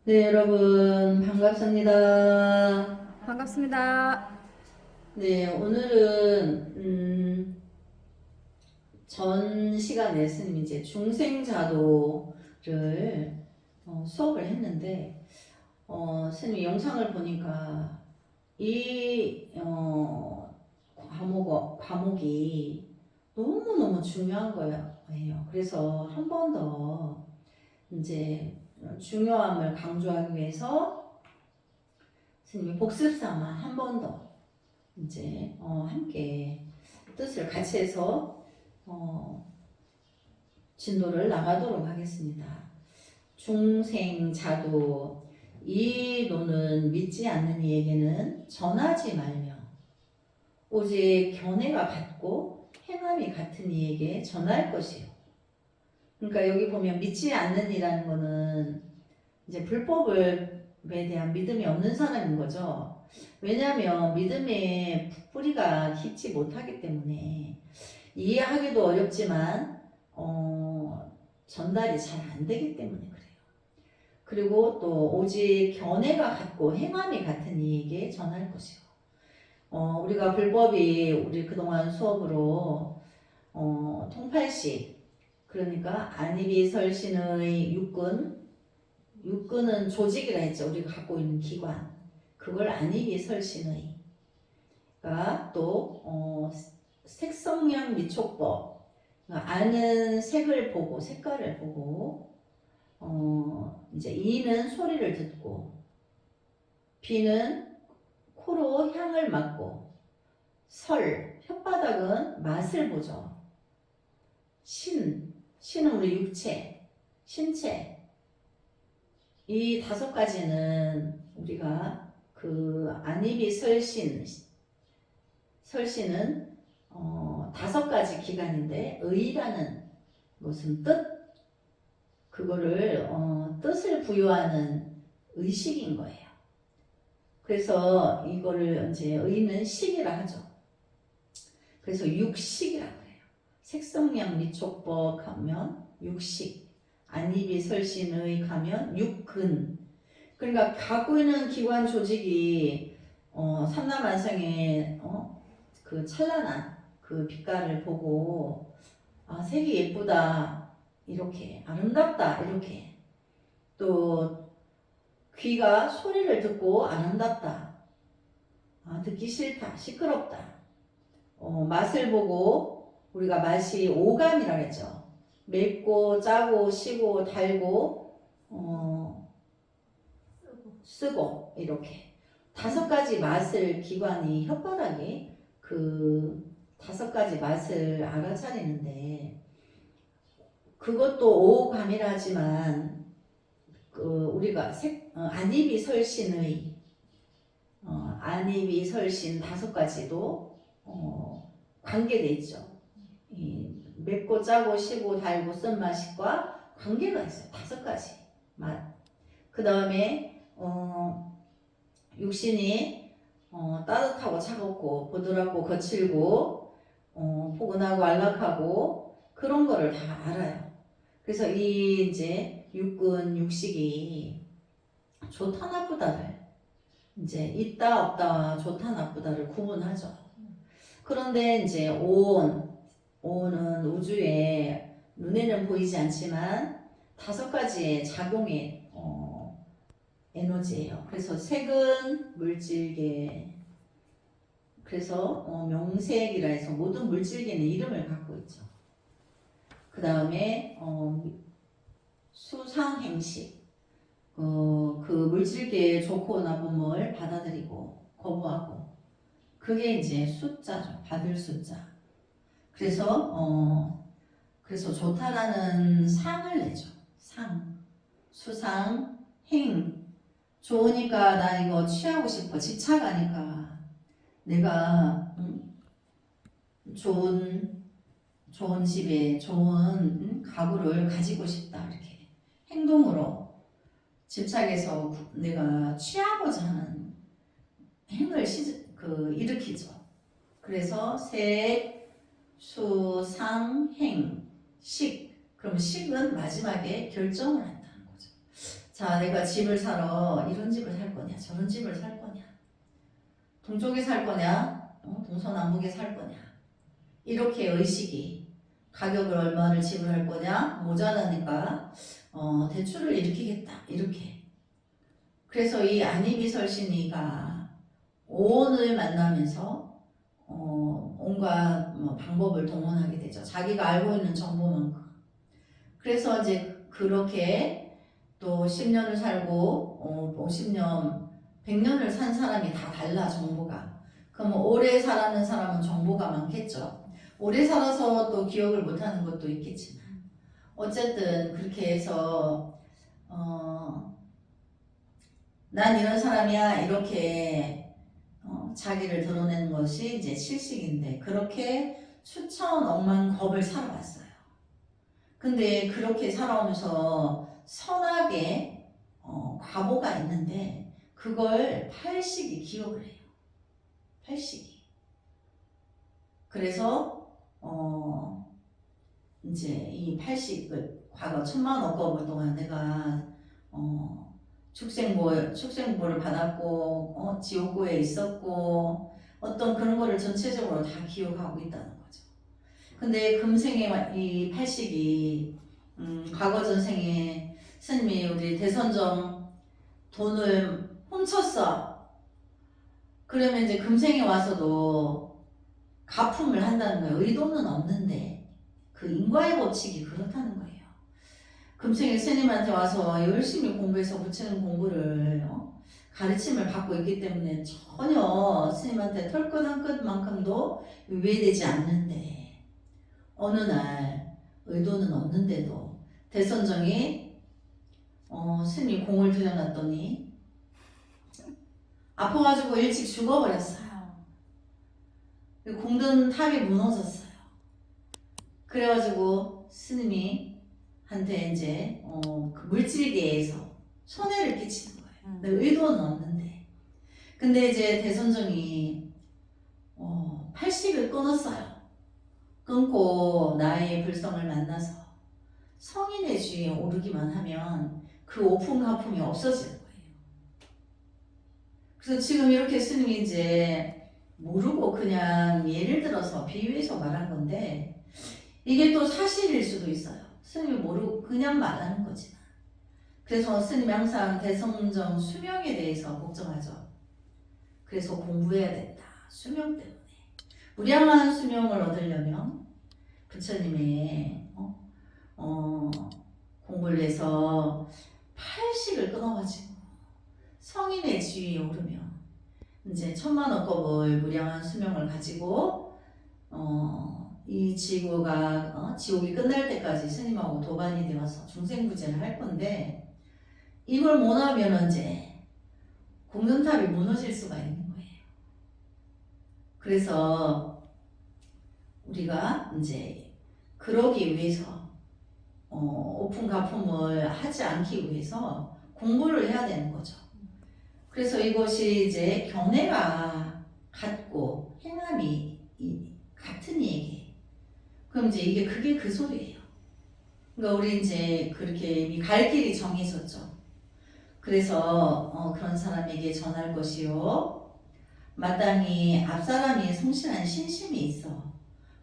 네, 여러분, 반갑습니다. 반갑습니다. 네, 오늘은, 전 시간에 스님 이제 중생자도를 수업을 했는데, 스님 영상을 보니까 과목이 너무너무 중요한 거예요. 그래서 한 번 더 이제 중요함을 강조하기 위해서 스님이 복습 삼아 한 번 더 이제 함께 뜻을 같이 해서 진도를 나가도록 하겠습니다. 중생자도 이 노는 믿지 않는 이에게는 전하지 말며 오직 견해가 같고 행함이 같은 이에게 전할 것이요. 그러니까 여기 보면 믿지 않는 이라는 거는 이제 불법에 대한 믿음이 없는 사람인 거죠. 왜냐하면 믿음의 뿌리가 깊지 못하기 때문에 이해하기도 어렵지만 전달이 잘 안 되기 때문에 그래요. 그리고 또 오직 견해가 같고 행함이 같은 이에게 전할 것이요. 우리가 불법이 우리 그동안 수업으로 통팔식, 그러니까 안이비설신의 육근은 조직이라 했죠. 우리가 갖고 있는 기관. 그걸 안이비설신의. 또 색성량 미촉법. 그러니까 아는 색을 보고 색깔을 보고 이제 이는 소리를 듣고 비는 코로 향을 맡고 혓바닥은 맛을 보죠. 신은 우리 육체, 신체. 이 다섯 가지는 우리가 그 안이비 설신은 다섯 가지 기간인데 의라는 것은 그거를 뜻을 부여하는 의식인 거예요. 그래서 이거를 이제 의는 식이라 하죠. 그래서 육식이라고 해요. 색성량 미촉법 하면 육식, 안이비설신의 가면 육근. 그러니까 갖고 있는 기관 조직이 삼라만상의 그 찬란한 그 빛깔을 보고 색이 예쁘다 이렇게 아름답다 이렇게 또 귀가 소리를 듣고 아름답다 듣기 싫다 시끄럽다 맛을 보고 우리가 맛이 오감이라고 했죠. 맵고 짜고 시고 달고 쓰고 이렇게 다섯 가지 맛을 기관이 혓바닥이 그 다섯 가지 맛을 알아차리는데 그것도 오감이라 하지만 우리가 안이비설신 다섯 가지도 관계돼 있죠. 맵고 짜고 시고 달고 쓴맛과 관계가 있어요. 다섯 가지 맛. 그 다음에 육신이 따뜻하고 차갑고 부드럽고 거칠고 포근하고 안락하고 그런 거를 다 알아요. 그래서 이 이제 육식이 좋다 나쁘다를 이제 있다 없다 좋다 나쁘다를 구분하죠. 그런데 이제 오는 우주에 눈에는 보이지 않지만 다섯 가지의 작용의 에너지예요. 그래서 색은 물질계. 그래서 명색이라 해서 모든 물질계는 이름을 갖고 있죠. 그 다음에 수상행식. 그 물질계의 좋고 나쁜 걸 받아들이고 거부하고 그게 이제 숫자죠. 받을 숫자. 그래서 좋다라는 상을 내죠. 수상, 행. 좋으니까 나 이거 취하고 싶어. 집착하니까 내가 좋은 집에 좋은 가구를 가지고 싶다. 이렇게 행동으로 집착해서 내가 취하고자 하는 행을 일으키죠. 그래서 색, 수, 상, 행, 식. 그럼 식은 마지막에 결정을 한다는 거죠. 자, 내가 집을 사러 이런 집을 살 거냐, 저런 집을 살 거냐, 동쪽에 살 거냐, 동서남북에 살 거냐, 이렇게 의식이, 가격을 얼마를 지불할 거냐, 모자라니까 대출을 일으키겠다, 이렇게. 그래서 이 안이비설신이가 오온을 만나면서 온갖 방법을 동원하게 되죠. 자기가 알고 있는 정보만큼. 그래서 이제 그렇게 또 10년을 살고 50년, 100년을 산 사람이 다 달라, 정보가. 그러면 오래 살아는 사람은 정보가 많겠죠. 오래 살아서 또 기억을 못하는 것도 있겠지만 어쨌든 그렇게 해서 난 이런 사람이야, 이렇게 자기를 드러내는 것이 이제 칠식인데, 그렇게 수천 억만 겁을 살아왔어요. 근데 그렇게 살아오면서 선하게 과보가 있는데 그걸 팔식이 기억을 해요. 팔식이. 그래서 이제 이 팔식을 과거 1000만 억겁을 동안 내가 축생보를 받았고 지옥고에 있었고 어떤 그런 거를 전체적으로 다 기억하고 있다는 거죠. 근데 금생의 이 팔식이 과거 전생에 스님이 우리 대선정 돈을 훔쳤어. 그러면 이제 금생에 와서도 가품을 한다는 거예요. 의도는 없는데 그 인과의 법칙이 그렇다는 거예요. 금생에 스님한테 와서 열심히 공부해서 부처님 공부를 가르침을 받고 있기 때문에 전혀 스님한테 털끝 한 끗만큼도 위배되지 않는데, 어느 날 의도는 없는데도 대선정이 스님이 공을 들여놨더니 아파가지고 일찍 죽어버렸어요. 공든 탑이 무너졌어요. 그래가지고 스님이 한테 이제 그 물질계에서 손해를 끼치는 거예요. 근데 의도는 없는데. 근데 이제 대선정이 팔식을 끊었어요. 끊고 나의 불성을 만나서 성인의 주위에 오르기만 하면 그 오품가품이 없어지는 거예요. 그래서 지금 이렇게 스님이 이제 모르고 그냥 예를 들어서 비유해서 말한 건데, 이게 또 사실일 수도 있어요. 스님이 모르고 그냥 말하는 거지만. 그래서 스님이 항상 대성정 수명에 대해서 걱정하죠. 그래서 공부해야 된다. 수명 때문에. 무량한 수명을 얻으려면 부처님의 공부를 해서 팔식을 끊어가지고 성인의 지위에 오르면 이제 1000만억겁을 무량한 수명을 가지고 이 지구가 지옥이 끝날 때까지 스님하고 도반이 되어서 중생부제를 할 건데, 이걸 못하면 이제 공든탑이 무너질 수가 있는 거예요. 그래서 우리가 이제 그러기 위해서 오품가품을 하지 않기 위해서 공부를 해야 되는 거죠. 그래서 이것이 이제 견해가 같고 행함이 같은 얘기. 그럼 이제 그게 그 소리예요. 그러니까 우리 이제 그렇게 이미 갈 길이 정해졌죠. 그래서 그런 사람에게 전할 것이요, 마땅히 앞사람이 성실한 신심이 있어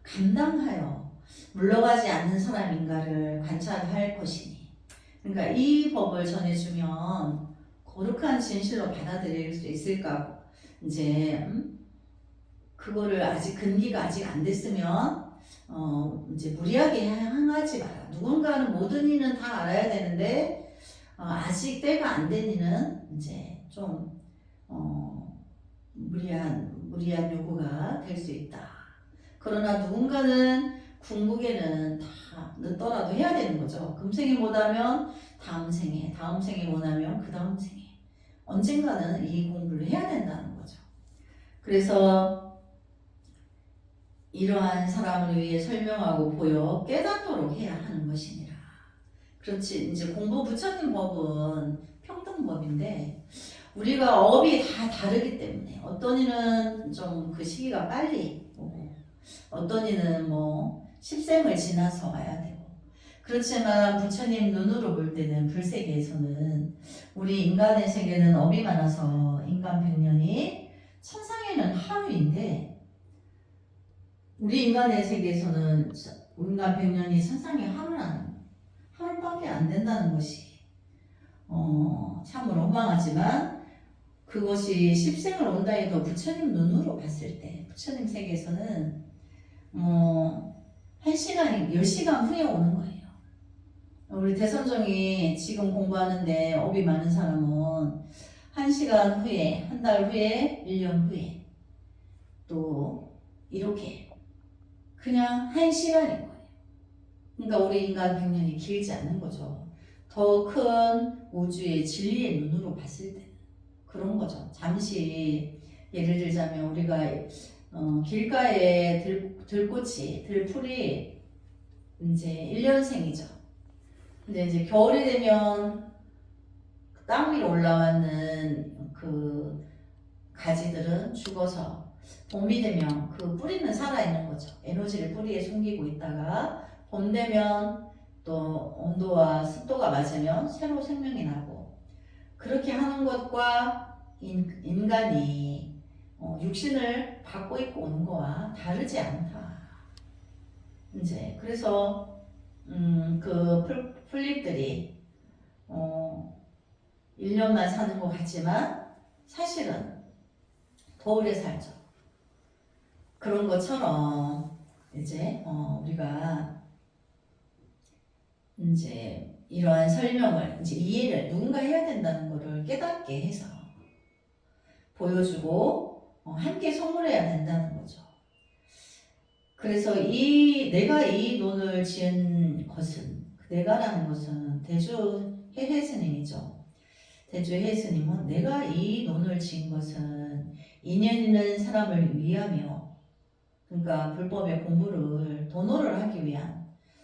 감당하여 물러가지 않는 사람인가를 관찰할 것이니. 그러니까 이 법을 전해주면 거룩한 진실로 받아들일 수 있을까? 이제 그거를 아직 근기가 아직 안 됐으면 이제 무리하게 행하지 마라. 누군가는 모든 이는 다 알아야 되는데 아직 때가 안 된 이는 이제 좀 무리한 요구가 될 수 있다. 그러나 누군가는 궁극에는 다 늦더라도 해야 되는 거죠. 금생에 못하면 다음 생에, 다음 생에 못하면 그 다음 생에, 언젠가는 이 공부를 해야 된다는 거죠. 그래서 이러한 사람을 위해 설명하고 보여 깨닫도록 해야 하는 것이니라. 그렇지, 이제 공부 부처님 법은 평등법인데 우리가 업이 다 다르기 때문에 어떤 이는 좀 그 시기가 빨리 오고 어떤 이는 뭐 10생을 지나서 와야 되고, 그렇지만 부처님 눈으로 볼 때는 불세계에서는 우리 인간의 세계는 업이 많아서 인간 100년이 천상에는 하루인데 우리 인간의 세계에서는 인간 100년이 천상에 하루밖에 안 된다는 것이 참으로 허망하지만 그것이 십생을 온다 해도 부처님 눈으로 봤을 때 부처님 세계에서는 1시간이 10시간 후에 오는 거예요. 우리 대선종이 지금 공부하는데 업이 많은 사람은 1시간 후에, 한 달 후에, 1년 후에 또 이렇게 그냥 1시간인 거예요. 그러니까 우리 인간 100년이 길지 않은 거죠. 더 큰 우주의 진리의 눈으로 봤을 때는 그런 거죠. 잠시 예를 들자면 우리가 길가에 들꽃이, 들풀이 이제 1년생이죠. 근데 이제 겨울이 되면 땅 위로 올라왔는 그 가지들은 죽어서 봄이 되면 그 뿌리는 살아있는 거죠. 에너지를 뿌리에 숨기고 있다가 봄 되면 또 온도와 습도가 맞으면 새로 생명이 나고 그렇게 하는 것과 인간이 육신을 받고 있고 오는 거와 다르지 않다. 이제 그래서 그 풀잎들이 1년만 사는 것 같지만 사실은 더 오래 살죠. 그런 것처럼 이제 우리가 이제 이러한 설명을 이제 이해를 누군가 해야 된다는 것을 깨닫게 해서 보여주고 함께 선물해야 된다는 거죠. 그래서 내가 이 논을 지은 것은 내가라는 것은 대주 해해 스님이죠. 대주 해해 스님은 내가 이 논을 지은 것은 인연 있는 사람을 위하며 그러니까 불법의 공부를 도노를 하기 위한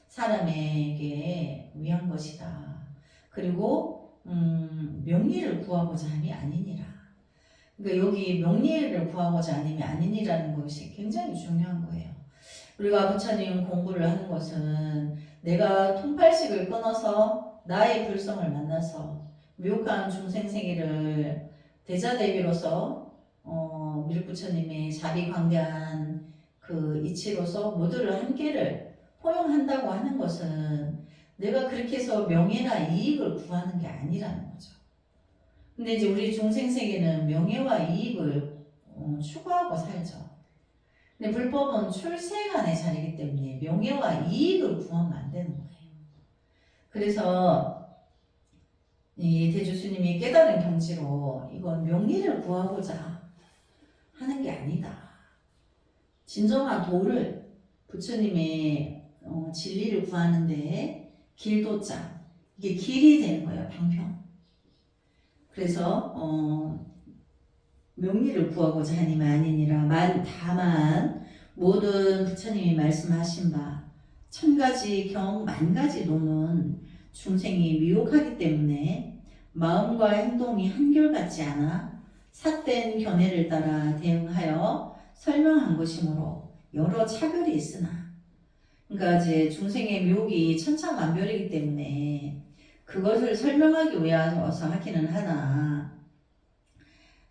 사람에게 위한 것이다. 그리고 명리를 구하고자 함이 아니니라. 그러니까 여기 명리를 구하고자 함이 아니니라는 것이 굉장히 중요한 거예요. 우리가 부처님 공부를 하는 것은 내가 통팔식을 끊어서 나의 불성을 만나서 미혹한 중생세계를 대자대비로서 밀부처님의 자비광대한 그 이치로서 모두를 함께를 포용한다고 하는 것은 내가 그렇게 해서 명예나 이익을 구하는 게 아니라는 거죠. 근데 이제 우리 중생세계는 명예와 이익을 추구하고 살죠. 근데 불법은 출세간의 자리이기 때문에 명예와 이익을 구하면 안 되는 거예요. 그래서 이 대주스님이 깨달은 경지로 이건 명리를 구하고자 하는 게 아니다. 진정한 도를 부처님의 진리를 구하는데 길도자 이게 길이 되는 거예요. 방평. 그래서 명리를 구하고자 하니만 아니니라 다만 모든 부처님이 말씀하신 바 1000가지 경 10,000가지 논은 중생이 미혹하기 때문에 마음과 행동이 한결같지 않아 삿된 견해를 따라 대응하여 설명한 것이므로 여러 차별이 있으나 그러니까 이제 중생의 미혹이 천차만별이기 때문에 그것을 설명하기 위해서 하기는 하나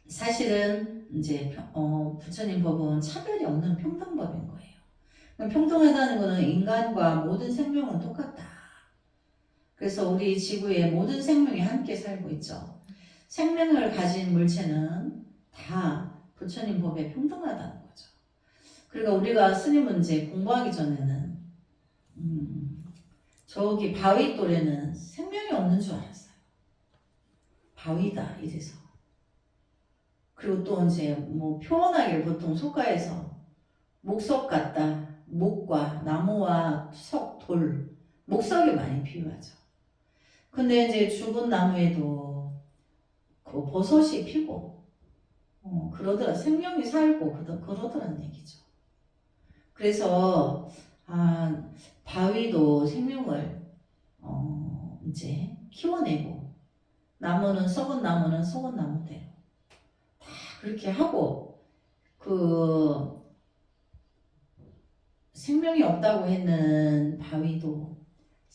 사실은 이제 부처님 법은 차별이 없는 평등법인 거예요. 평등하다는 것은 인간과 모든 생명은 똑같다. 그래서 우리 지구에 모든 생명이 함께 살고 있죠. 생명을 가진 물체는 다 부처님 법에 평등하다는 거죠. 그러니까 우리가 스님은 이제 공부하기 전에는 저기 바위 또래는 생명이 없는 줄 알았어요. 바위다 이래서. 그리고 또 이제 뭐 표현하기를 보통 속가에서 목석 같다. 목과 나무와 석, 돌, 목석이 많이 필요하죠. 근데 이제 죽은 나무에도 그 버섯이 피고 그러더라. 생명이 살고 그러더란 얘기죠. 그래서 바위도 생명을 이제 키워내고 나무는 썩은 나무대로 다 그렇게 하고 생명이 없다고 했는 바위도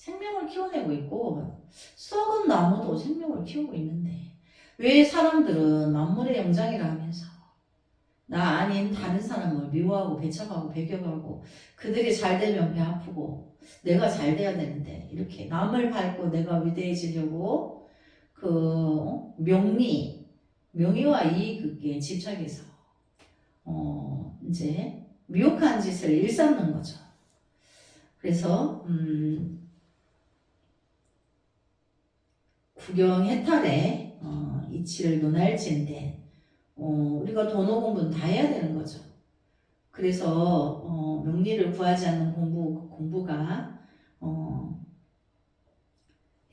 생명을 키워내고 있고 썩은 나무도 생명을 키우고 있는데 왜 사람들은 만물의 영장이라 하면서 나 아닌 다른 사람을 미워하고 배척하고 배격하고 그들이 잘 되면 배 아프고 내가 잘 돼야 되는데 이렇게 남을 밟고 내가 위대해지려고 명의와 이익에 집착해서 이제 미혹한 짓을 일삼는 거죠. 그래서 구경해탈의 이치를 논할진대 우리가 도노 공부는 다 해야 되는 거죠. 그래서 명리를 구하지 않는 공부가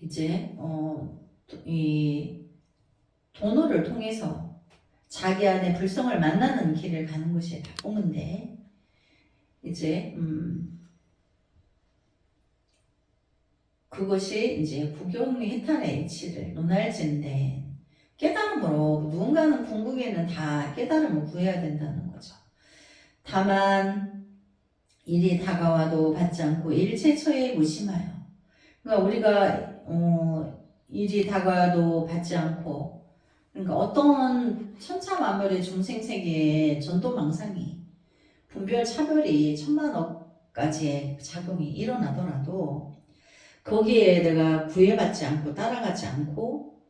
이제 이 도노를 통해서 자기 안에 불성을 만나는 길을 가는 것이 다공인데 이제 그것이 이제 구경해탈의 이치를 논할진대 깨달음으로 누군가는 궁극에는 다 깨달음을 구해야 된다는 거죠. 다만 일이 다가와도 받지 않고 일체처에 무심하여 그러니까 우리가 일이 다가와도 받지 않고 그러니까 어떤 천차만별의 중생세계에 전도망상이 분별 차별이 천만억 가지의 작용이 일어나더라도 거기에 내가 구애받지 않고 따라가지 않고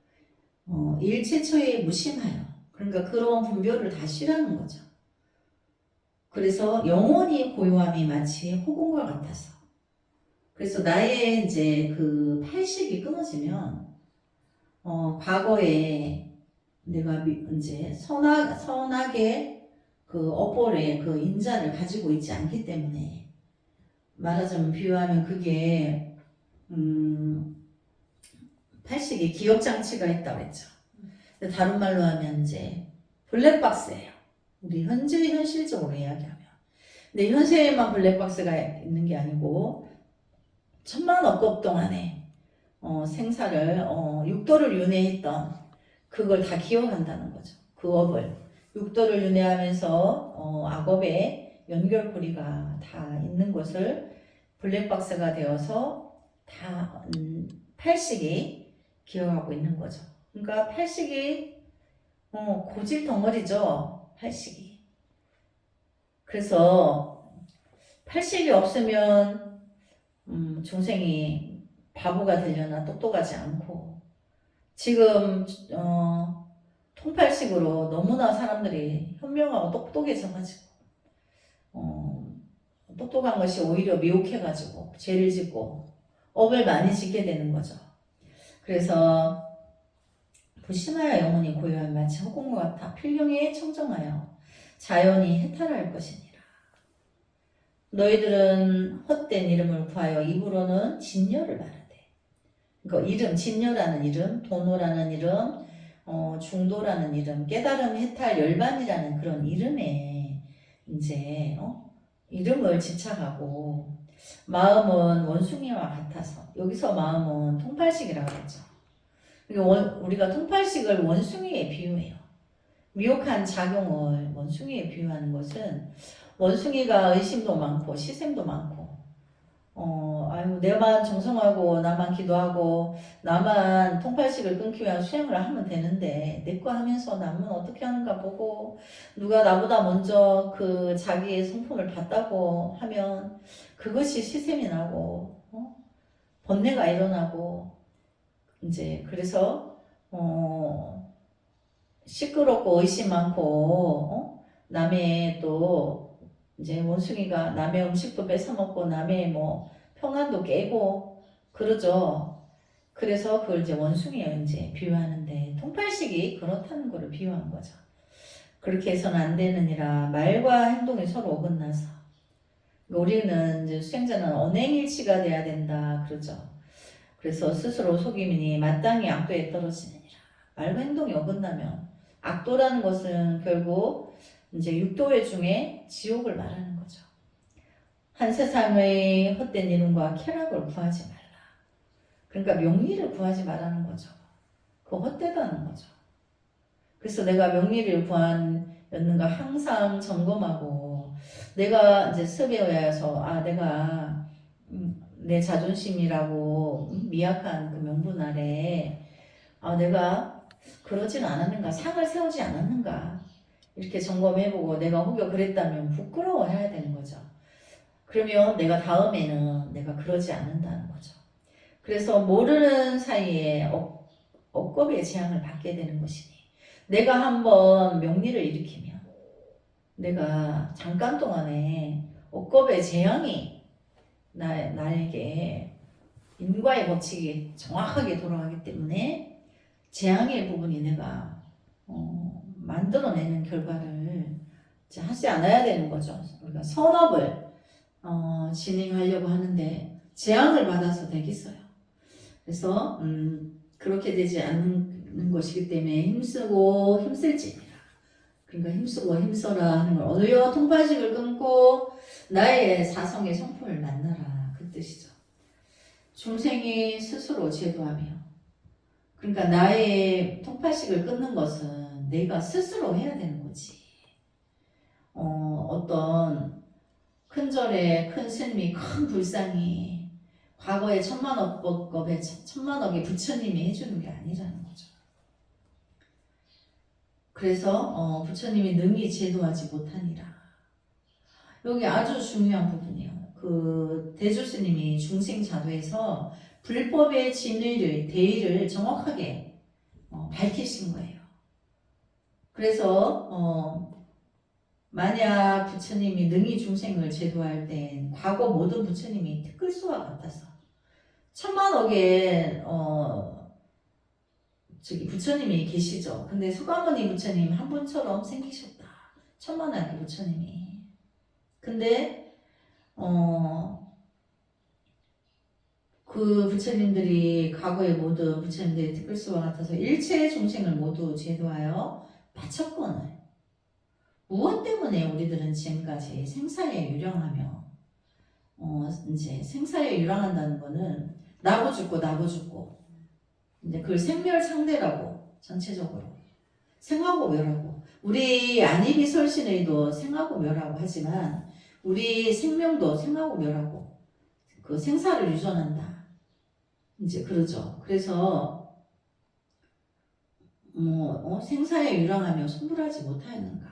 일체처에 무심하여 그러니까 그런 분별을 다 싫어하는 거죠. 그래서 영원히 고요함이 마치 호공과 같아서 그래서 나의 이제 그 팔식이 끊어지면 과거에 내가 이제 선하게 그 업벌의 그 인자를 가지고 있지 않기 때문에 말하자면 비유하면 그게 팔식이 기억장치가 있다고 했죠. 다른 말로 하면 이제 블랙박스예요. 우리 현실적으로 이야기하면. 근데 현세에만 블랙박스가 있는 게 아니고 천만억 급 동안에 생사를 육도를 윤회했던 그걸 다 기억한다는 거죠. 그 업을 육도를 윤회하면서 악업의 연결고리가 다 있는 것을 블랙박스가 되어서 다 팔식이 기억하고 있는 거죠. 그러니까 팔식이 고질 덩어리죠. 팔식이. 그래서 팔식이 없으면 중생이 바보가 되려나 똑똑하지 않고 지금 통팔식으로 너무나 사람들이 현명하고 똑똑해져가지고 똑똑한 것이 오히려 미혹해가지고 죄를 짓고 업을 많이 짓게 되는 거죠. 그래서 부심하여 영혼이 고요한 마치 허공과 같아 필경에 청정하여 자연히 해탈할 것이니라. 너희들은 헛된 이름을 구하여 입으로는 진여를 말하되 그러니까 이름, 진여라는 이름, 도노라는 이름, 중도라는 이름, 깨달음, 해탈, 열반이라는 그런 이름에 이제 이름을 집착하고 마음은 원숭이와 같아서 여기서 마음은 통팔식이라고 했죠. 우리가 통팔식을 원숭이에 비유해요. 미혹한 작용을 원숭이에 비유하는 것은 원숭이가 의심도 많고 시샘도 많고 내만 정성하고 나만 기도하고 나만 통팔식을 끊기 위한 수행을 하면 되는데 내 거 하면서 남은 어떻게 하는가 보고 누가 나보다 먼저 그 자기의 성품을 봤다고 하면 그것이 시샘이 나고 번뇌가 일어나고 이제 그래서 시끄럽고 의심 많고 남의 또 이제 원숭이가 남의 음식도 뺏어먹고 남의 뭐 평안도 깨고 그러죠. 그래서 그걸 이제 원숭이에 이제 비유하는데 통팔식이 그렇다는 거를 비유한 거죠. 그렇게 해서는 안 되느니라. 말과 행동이 서로 어긋나서 우리는 이제 수행자는 언행일치가 돼야 된다 그러죠. 그래서 스스로 속임이니 마땅히 악도에 떨어지느니라. 말과 행동이 어긋나면 악도라는 것은 결국 이제 육도회 중에 지옥을 말하는 거죠. 한 세상의 헛된 이름과 쾌락을 구하지 말라. 그러니까 명리를 구하지 말라는 거죠. 그거 헛되다는 거죠. 그래서 내가 명리를 구하였는가 항상 점검하고 내가 이제 습에 의해서 내가 내 자존심이라고 미약한 그 명분 아래 내가 그러지는 않았는가, 상을 세우지 않았는가 이렇게 점검해보고 내가 혹여 그랬다면 부끄러워해야 되는 거죠. 그러면 내가 다음에는 내가 그러지 않는다는 거죠. 그래서 모르는 사이에 억겁의 재앙을 받게 되는 것이니 내가 한번 명리를 일으키면 내가 잠깐 동안에 억겁의 재앙이 나에게 인과의 법칙이 정확하게 돌아가기 때문에 재앙의 부분이 내가 만들어내는 결과를 하지 않아야 되는 거죠. 우리가 선업을 진행하려고 하는데 재앙을 받아서 되겠어요. 그래서 그렇게 되지 않는 것이기 때문에 힘쓰고 힘쓸지니라. 그러니까 힘쓰고 힘써라 하는 걸 어느여 통파식을 끊고 나의 사성의 성품을 만나라 그 뜻이죠. 중생이 스스로 제도하며 그러니까 나의 통파식을 끊는 것은 내가 스스로 해야 되는 거지. 어떤 큰 절에 큰 스님이 큰 불상이 과거에 천만억법에 천만억의 부처님이 해주는 게 아니라는 거죠. 그래서 부처님이 능히 제도하지 못하니라. 여기 아주 중요한 부분이에요. 그 대조스님이 중생자도에서 불법의 진의를 대의를 정확하게 밝히신 거예요. 그래서 만약 부처님이 능히 중생을 제도할 땐 과거 모든 부처님이 티끌수와 같아서 천만억의 부처님이 계시죠. 근데 서가모니 부처님 한 분처럼 생기셨다. 천만억의 부처님이. 근데 그 부처님들이 과거의 모든 부처님들의 티끌수와 같아서 일체 중생을 모두 제도하여 바쳤거늘. 무엇 때문에 우리들은 지금까지 생사에 유령하며 이제 생사에 유령한다는 거는 나고 죽고 이제 그걸 생멸상대라고 전체적으로 생하고 멸하고 우리 안입이 설신의도 생하고 멸하고 하지만 우리 생명도 생하고 멸하고 그 생사를 유전한다 이제 그러죠. 그래서 생사에 유령하며 손불하지 못하였는가.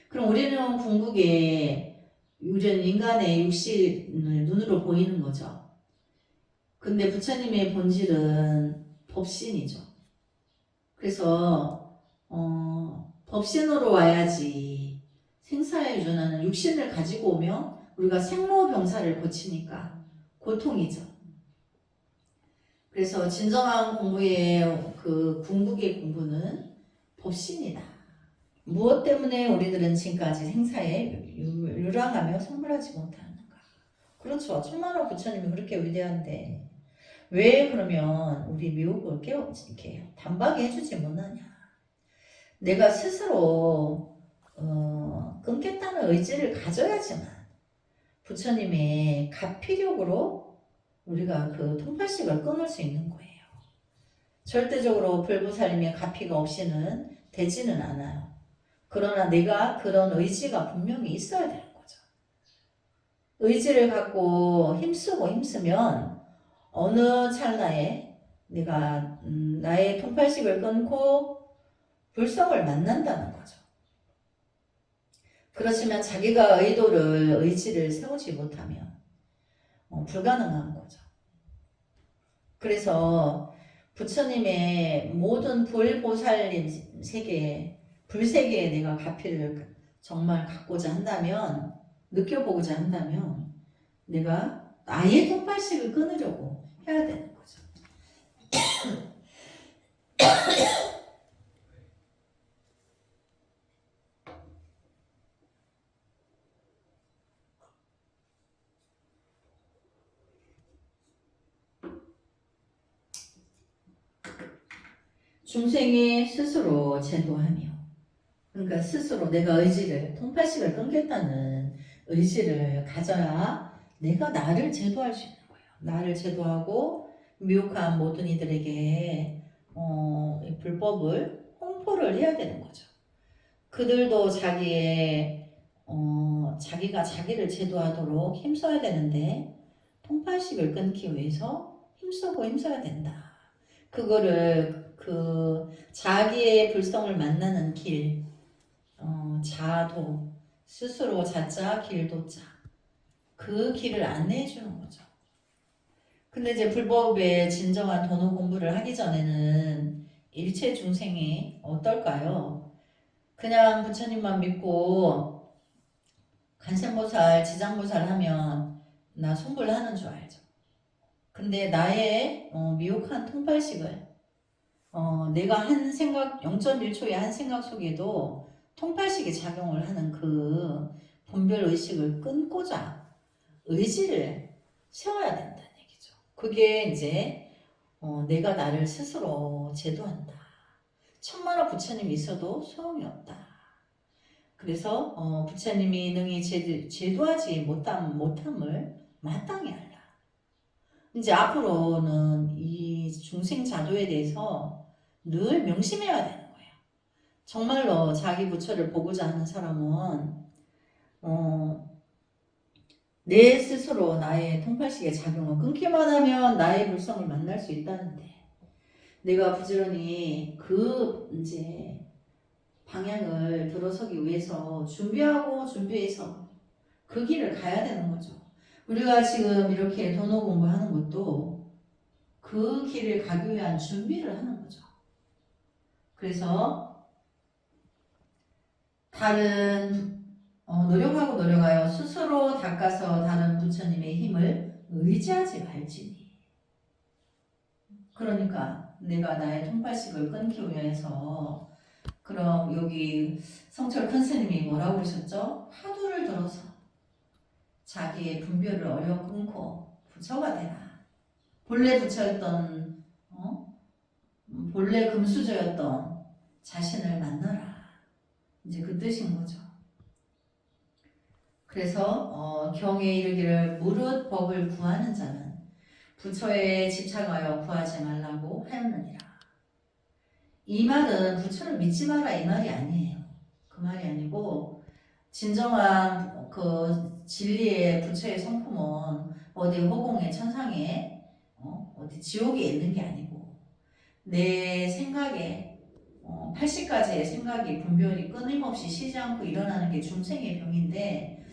그럼 우리는 궁극에 우리는 인간의 육신을 눈으로 보이는 거죠. 근데 부처님의 본질은 법신이죠. 그래서 법신으로 와야지 생사에 유전하는 육신을 가지고 오면 우리가 생로병사를 거치니까 고통이죠. 그래서 진정한 공부의 그 궁극의 공부는 법신이다. 무엇 때문에 우리들은 지금까지 생사에 유랑하며 성불하지 못하는가? 그렇죠. 천만억 부처님이 그렇게 위대한데 왜 그러면 우리 미혹을 이렇게 단박에 해주지 못하냐? 내가 스스로 끊겠다는 의지를 가져야지만 부처님의 가피력으로 우리가 그 통팔식을 끊을 수 있는 거예요. 절대적으로 불보살님의 가피가 없이는 되지는 않아요. 그러나 내가 그런 의지가 분명히 있어야 되는 거죠. 의지를 갖고 힘쓰고 힘쓰면 어느 찰나에 내가 나의 통팔식을 끊고 불성을 만난다는 거죠. 그렇지만 자기가 의지를 세우지 못하면 불가능한 거죠. 그래서 부처님의 모든 불보살님 세계에 불세계에 내가 가피를 정말 갖고자 한다면 느껴보고자 한다면 내가 나의 통팔식을 끊으려고 해야 되는 거죠. 중생이 스스로 제도하며 그러니까 스스로 내가 통팔식을 끊겠다는 의지를 가져야 내가 나를 제도할 수 있는 거예요. 나를 제도하고 미혹한 모든 이들에게 불법을 홍보를 해야 되는 거죠. 그들도 자기가 자기를 제도하도록 힘써야 되는데 통팔식을 끊기 위해서 힘쓰고 힘써야 된다. 그거를 자기의 불성을 만나는 길, 자도, 스스로 자자 길도자, 그 길을 안내해 주는 거죠. 근데 이제 불법의 진정한 도노 공부를 하기 전에는 일체 중생이 어떨까요? 그냥 부처님만 믿고 간센보살, 지장보살 하면 나 손불하는 줄 알죠. 근데 나의 미혹한 통팔식을 내가 한 생각 0.1초의 한 생각 속에도 통팔식이 작용을 하는 그 분별 의식을 끊고자 의지를 세워야 된다는 얘기죠. 그게 이제 내가 나를 스스로 제도한다. 천만호 부처님이 있어도 소용이 없다. 그래서 부처님이 능히 제도하지 못함을 마땅히 알라. 이제 앞으로는 이 중생 자도에 대해서 늘 명심해야 되는 거예요. 정말로 자기 부처를 보고자 하는 사람은 내 스스로 나의 통팔식의 작용을 끊기만 하면 나의 불성을 만날 수 있다는데, 내가 부지런히 그 이제 방향을 들어서기 위해서 준비해서 그 길을 가야 되는 거죠. 우리가 지금 이렇게 도노 공부하는 것도 그 길을 가기 위한 준비를 하는 거죠. 그래서 다른 노력하여 스스로 닦아서 다른 부처님의 힘을 의지하지 말지니. 그러니까 내가 나의 통팔식을 끊기 위해서, 그럼 여기 성철 큰 스님이 뭐라고 그러셨죠? 화두를 들어서 자기의 분별을 어려 끊고 부처가 되라. 본래 부처였던 본래 금수저였던 자신을 만나라. 이제 그 뜻인 거죠. 그래서 경에 이르기를 무릇 법을 구하는 자는 부처에 집착하여 구하지 말라고 하였느니라. 이 말은 부처를 믿지 마라 이 말이 아니에요. 그 말이 아니고, 진정한 그 진리의 부처의 성품은 어디 허공에 천상에 어디 지옥에 있는 게 아니고, 내 생각에 80가지의 생각이 분별이 끊임없이 쉬지 않고 일어나는 게 중생의 병인데,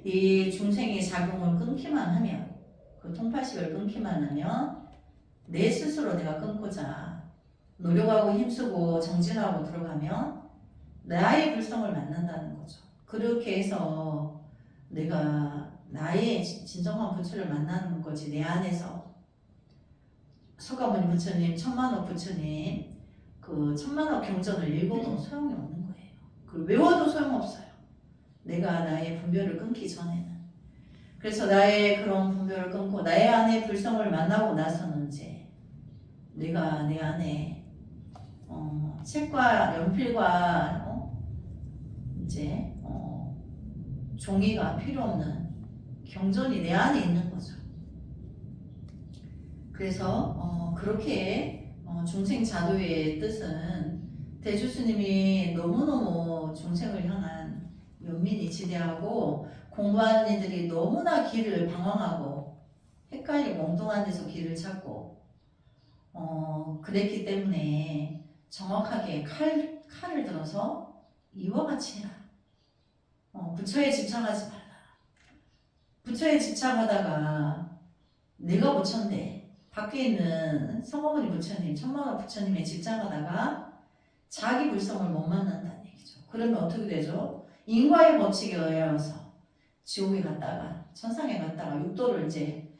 이 중생의 작용을 끊기만 하면, 그 통팔식을 끊기만 하면 내 스스로 내가 끊고자 노력하고 힘쓰고 정진하고 들어가면 나의 불성을 만난다는 거죠. 그렇게 해서 내가 나의 진정한 부처를 만나는 거지. 내 안에서 서가모니 부처님, 천만옥 부처님 그 천만옥 경전을 읽어도 소용이 없는 거예요. 그걸 외워도 소용없어요. 내가 나의 분별을 끊기 전에는. 그래서 나의 그런 분별을 끊고 나의 안에 불성을 만나고 나서는 이제 내가 내 안에 책과 연필과 이제 종이가 필요 없는 경전이 내 안에 있는 거죠. 그래서 그렇게 중생 자도의 뜻은 대주스님이 너무너무 중생을 향한 연민이 지대하고, 공부하는 이들이 너무나 길을 방황하고 헷갈리고 엉뚱한 데서 길을 찾고 그랬기 때문에 정확하게 칼을 들어서 이와 같이 해라. 부처에 집착하지 말라. 부처에 집착하다가 내가 부처인데 밖에 있는 성어머니 부처님, 천만호 부처님에 집착하다가 자기 불성을 못 만난다는 얘기죠. 그러면 어떻게 되죠? 인과의 법칙에 의해서 지옥에 갔다가 천상에 갔다가 육도를 이제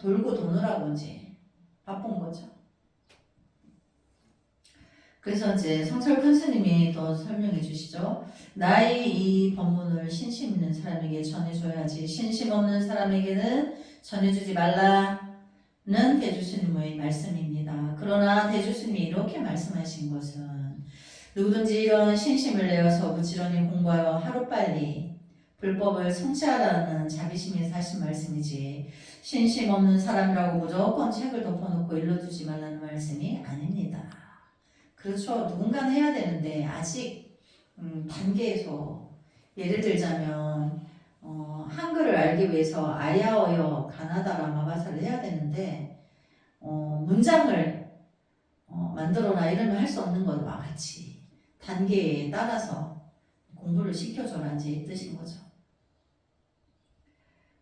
돌고 도느라고 이제 바쁜 거죠. 그래서 이제 성철 큰 스님이 더 설명해 주시죠. 나의 이 법문을 신심 있는 사람에게 전해줘야지 신심 없는 사람에게는 전해주지 말라는 대주스님의 말씀입니다. 그러나 대주스님이 이렇게 말씀하신 것은, 누구든지 이런 신심을 내어서 부지런히 공부하여 하루빨리 불법을 성취하라는 자비심에서 하신 말씀이지, 신심 없는 사람이라고 무조건 책을 덮어놓고 일러두지 말라는 말씀이 아닙니다. 그렇죠. 누군가는 해야 되는데 아직 단계에서, 예를 들자면 한글을 알기 위해서 아야어여 가나다라 마바사를 해야 되는데 문장을 만들어라 이러면 할 수 없는 것과 같이 단계에 따라서 공부를 시켜줘라 이제 이 뜻인 거죠.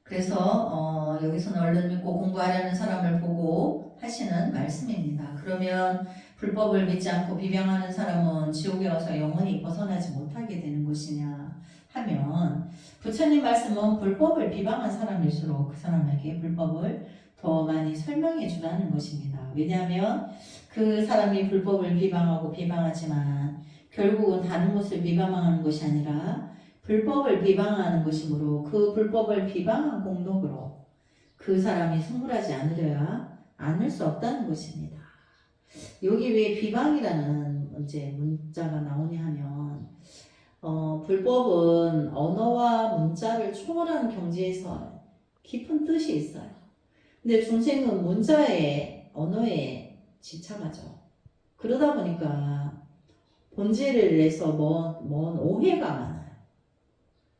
그래서 여기서는 얼른 믿고 공부하려는 사람을 보고 하시는 말씀입니다. 그러면 불법을 믿지 않고 비방하는 사람은 지옥에 와서 영원히 벗어나지 못하게 되는 것이냐 하면 부처님 말씀은 불법을 비방한 사람일수록 그 사람에게 불법을 더 많이 설명해 주라는 것입니다. 왜냐하면 그 사람이 불법을 비방하지만 결국은 다른 것을 비방하는 것이 아니라 불법을 비방하는 것이므로 그 불법을 비방한 공덕으로 그 사람이 승불하지 않을 수 없다는 것입니다. 여기 왜 비방이라는 이제 문자가 나오냐 하면 불법은 언어와 문자를 초월하는 경지에서 깊은 뜻이 있어요. 근데 중생은 문자에 언어에 집착하죠. 그러다 보니까 본질을 내서 먼 오해가 많아요.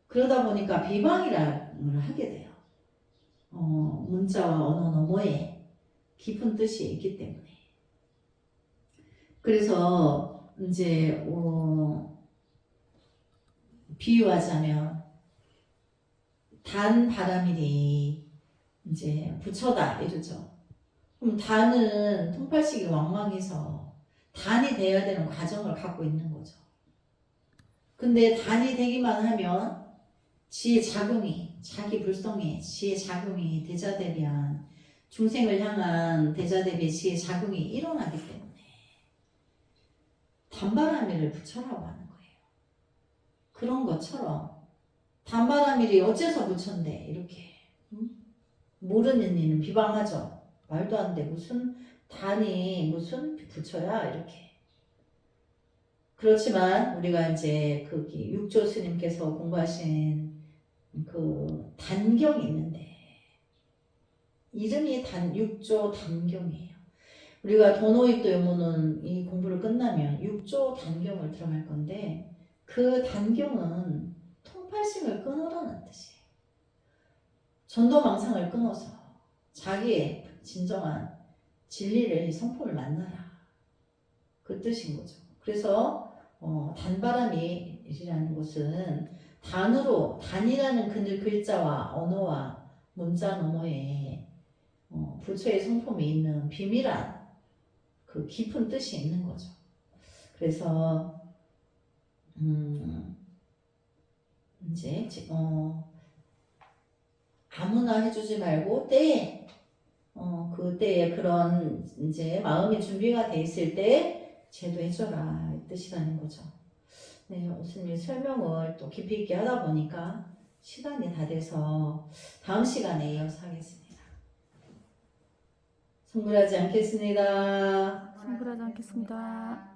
그러다 보니까 비방이라는 걸 하게 돼요. 문자와 언어 너머에 깊은 뜻이 있기 때문에. 그래서 이제 비유하자면 단 바람일이 이제 부처다 이러죠. 그럼 단은 통팔식이 왕왕해서 단이 되어야 되는 과정을 갖고 있는 거죠. 근데 단이 되기만 하면 지의 작용이 자기 불성에 지의 작용이 대자대비한 중생을 향한 대자대비의 지의 작용이 일어나기 때문에 단바라밀을 부처라고 하는 거예요. 그런 것처럼 단바라밀이 어째서 부처인데 이렇게 모르는 이는 비방하죠. 말도 안 돼. 무슨 단이 무슨 부처야 이렇게. 그렇지만 우리가 이제 그 육조 스님께서 공부하신 그 단경이 있는데 이름이 육조 단경이에요. 우리가 도노입도 요모는 이 공부를 끝나면 육조 단경을 들어갈 건데 그 단경은 통팔식을 끊으라는 뜻이에요. 전도망상을 끊어서 자기의 진정한 진리를 성품을 만나라. 그 뜻인 거죠. 그래서 단바람이라는 것은 단이라는 글자와 언어와 문자 너머에 부처의 성품이 있는 비밀한 그 깊은 뜻이 있는 거죠. 그래서 이제 아무나 해주지 말고 때에 그때에 그런 이제 마음의 준비가 돼 있을 때 제도해줘라 이 뜻이라는 거죠. 네, 오스님 설명을 또 깊이 있게 하다 보니까 시간이 다 돼서 다음 시간에 이어서 하겠습니다. 성불하지 않겠습니다. 성불하지 않겠습니다.